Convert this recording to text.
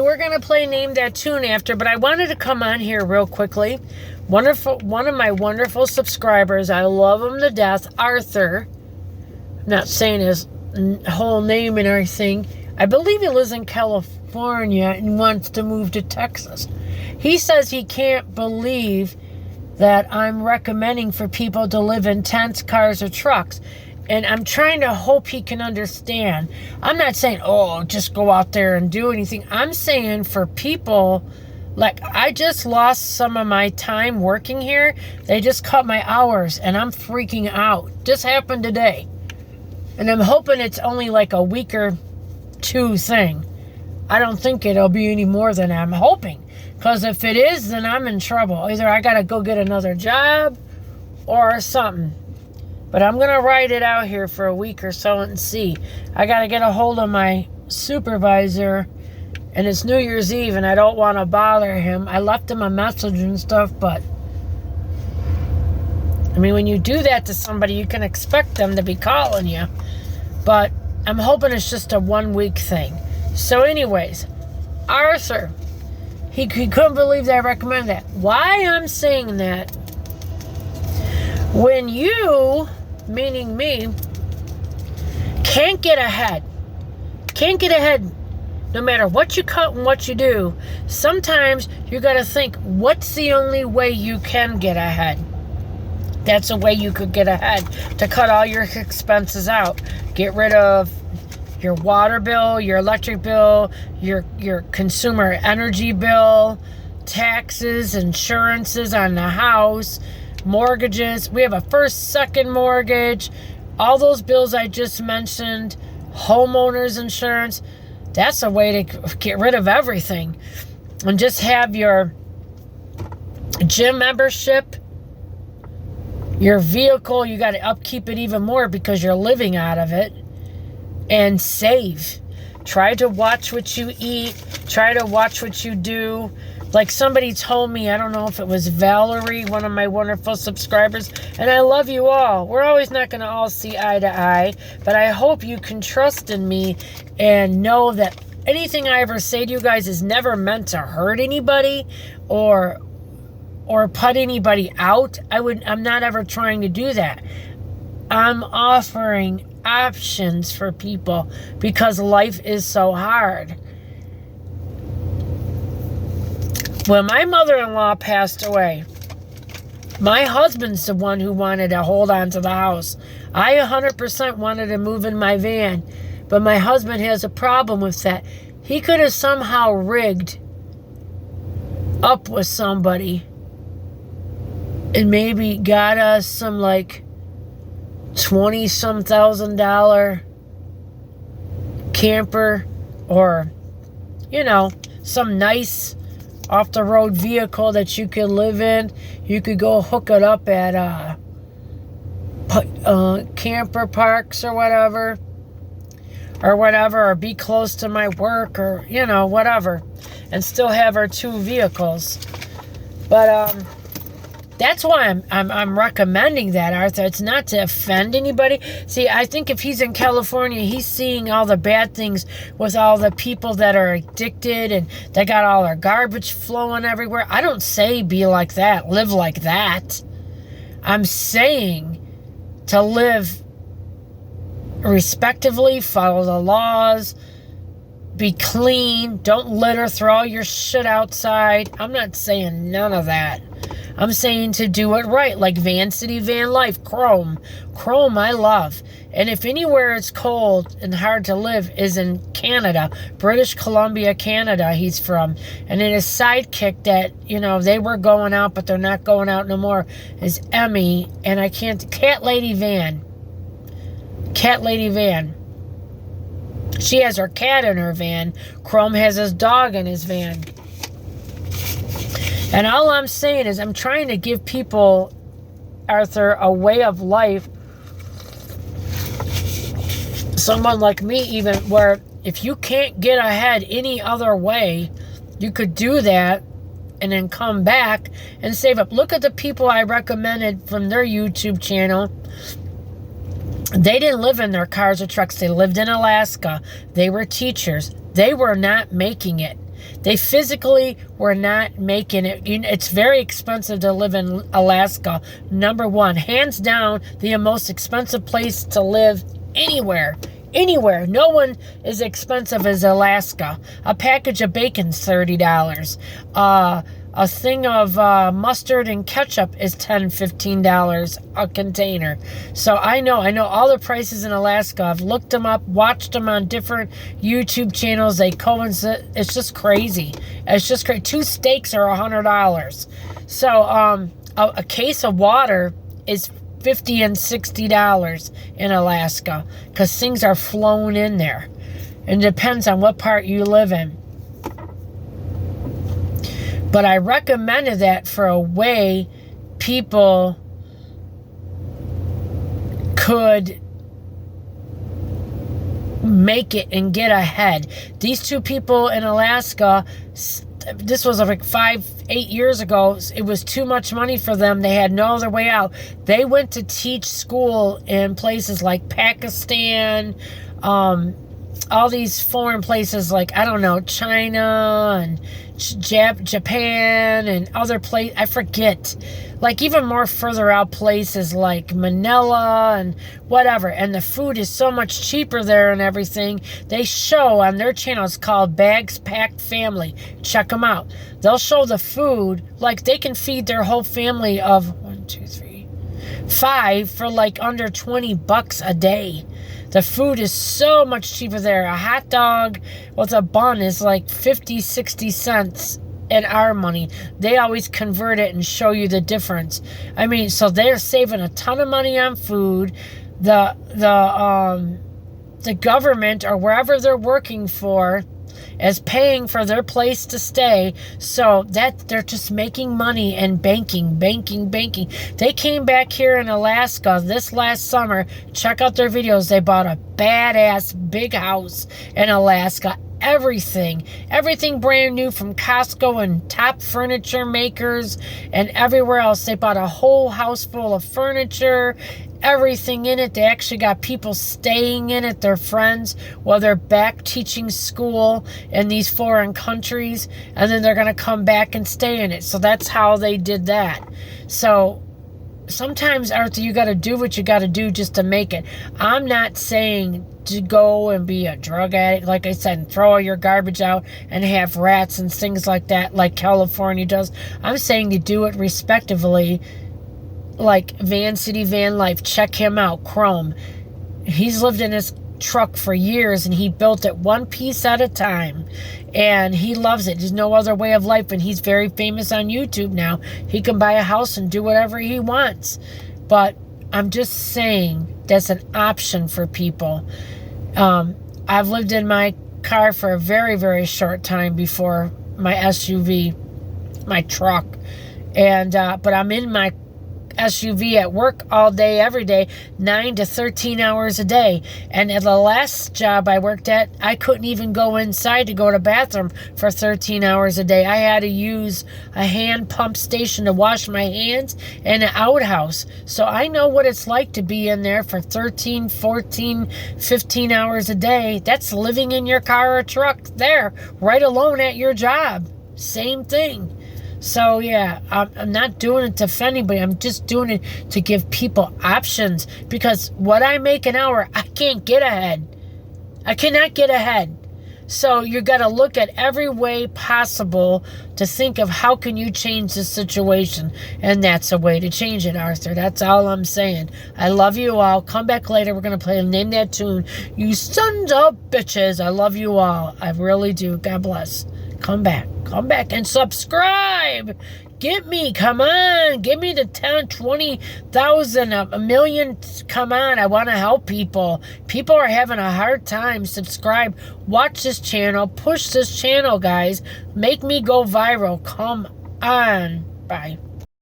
we're going to play Name That Tune after, but I wanted to come on here real quickly. One of my wonderful subscribers, I love him to death, Arthur. I'm not saying his whole name and everything. I believe he lives in California and wants to move to Texas. He says he can't believe that I'm recommending for people to live in tents, cars, or trucks. And I'm trying to hope he can understand. I'm not saying, oh, just go out there and do anything. I'm saying for people, like, I just lost some of my time working here. They just cut my hours, and I'm freaking out. Just happened today. And I'm hoping it's only like a week or two thing. I don't think it'll be any more than I'm hoping. Because if it is, then I'm in trouble. Either I got to go get another job or something. But I'm going to write it out here for a week or so and see. I got to get a hold of my supervisor. And it's New Year's Eve and I don't want to bother him. I left him a message and stuff, but I mean, when you do that to somebody, you can expect them to be calling you. But I'm hoping it's just a 1 week thing. So anyways, Arthur, he couldn't believe that I recommend that. Why I'm saying that, when you, meaning me, can't get ahead no matter what you cut and what you do, sometimes you got to think, what's the only way you can get ahead? That's a way you could get ahead, to cut all your expenses out. Get rid of your water bill, your electric bill, your consumer energy bill, taxes, insurances on the house, mortgages. We have a first, second mortgage, all those bills I just mentioned, homeowners insurance. That's a way to get rid of everything. And just have your gym membership, your vehicle, you got to upkeep it even more because you're living out of it. And save. Try to watch what you eat. Try to watch what you do. Like somebody told me, I don't know if it was Valerie, one of my wonderful subscribers, and I love you all. We're always not going to all see eye to eye, but I hope you can trust in me and know that anything I ever say to you guys is never meant to hurt anybody or put anybody out. I'm not ever trying to do that. I'm offering options for people because life is so hard. When my mother-in-law passed away, my husband's the one who wanted to hold on to the house. I 100% wanted to move in my van, but my husband has a problem with that. He could have somehow rigged up with somebody and maybe got us some like $20-some thousand camper, or some nice off the road vehicle that you could live in. You could go hook it up at camper parks or whatever, or be close to my work, or whatever, and still have our two vehicles. But that's why I'm recommending that, Arthur. It's not to offend anybody. See, I think if he's in California, he's seeing all the bad things with all the people that are addicted and they got all their garbage flowing everywhere. I don't say be like that, live like that. I'm saying to live respectively, follow the laws, be clean, don't litter, throw all your shit outside. I'm not saying none of that. I'm saying to do it right, like Van City Van Life, Chrome. Chrome I love. And if anywhere it's cold and hard to live is in Canada, British Columbia, Canada, he's from. And then his sidekick that, they were going out, but they're not going out no more, is Emmy. And Cat Lady Van. Cat Lady Van. She has her cat in her van. Chrome has his dog in his van. And all I'm saying is I'm trying to give people, Arthur, a way of life. Someone like me even, where if you can't get ahead any other way, you could do that and then come back and save up. Look at the people I recommended from their YouTube channel. They didn't live in their cars or trucks. They lived in Alaska. They were teachers. They were not making it. They physically were not making it. It's very expensive to live in Alaska. Number one, hands down, the most expensive place to live anywhere. Anywhere. No one is expensive as Alaska. A package of bacon's $30. A thing of mustard and ketchup is $10, $15 a container. So I know all the prices in Alaska. I've looked them up, watched them on different YouTube channels. They coincide. It's just crazy. It's just crazy. 2 steaks are $100. So a case of water is $50 and $60 in Alaska because things are flown in there. And it depends on what part you live in. But I recommended that for a way people could make it and get ahead. These 2 people in Alaska, this was like 8 years ago. It was too much money for them. They had no other way out. They went to teach school in places like Pakistan, all these foreign places like, I don't know, China and Japan and other places. I forget. Like even more further out places like Manila and whatever. And the food is so much cheaper there and everything. They show on their channel, it's called Bags Packed Family. Check them out. They'll show the food. Like they can feed their whole family of 5 for like under $20 a day. The food is so much cheaper there. A hot dog with a bun is like 50, 60 cents in our money. They always convert it and show you the difference. I mean, so they're saving a ton of money on food. The government or wherever they're working for is paying for their place to stay, so that they're just making money and banking. They came back here in Alaska this last summer. Check out their videos. They bought a badass big house in Alaska. Everything brand new from Costco and top furniture makers and everywhere else. They bought a whole house full of furniture, everything in it. They actually got people staying in it, their friends, while they're back teaching school in these foreign countries, and then they're going to come back and stay in it. So that's how they did that. So sometimes, Arthur, you got to do what you got to do just to make it. I'm not saying to go and be a drug addict, like I said, and throw all your garbage out and have rats and things like that, like California does. I'm saying to do it respectively, like Van City Van Life. Check him out, Chrome. He's lived in his truck for years, and he built it one piece at a time, and he loves it. There's no other way of life, and he's very famous on YouTube now. He can buy a house and do whatever he wants. But I'm just saying that's an option for people. I've lived in my car for a very, very short time before my SUV, my truck, and but I'm in my SUV at work all day, every day, 9 to 13 hours a day. And at the last job I worked at, I couldn't even go inside to go to the bathroom for 13 hours a day. I had to use a hand pump station to wash my hands and an outhouse. So I know what it's like to be in there for 13, 14, 15 hours a day. That's living in your car or truck there, right alone at your job. Same thing. So, yeah, I'm not doing it to offend anybody. I'm just doing it to give people options. Because what I make an hour, I can't get ahead. I cannot get ahead. So you got to look at every way possible to think of how can you change the situation. And that's a way to change it, Arthur. That's all I'm saying. I love you all. Come back later. We're going to play Name That Tune. You sons of bitches. I love you all. I really do. God bless. Come back and subscribe. Get me, come on. Give me the 10, 20,000, a million. Come on, I want to help people. People are having a hard time. Subscribe. Watch this channel. Push this channel, guys. Make me go viral. Come on. Bye.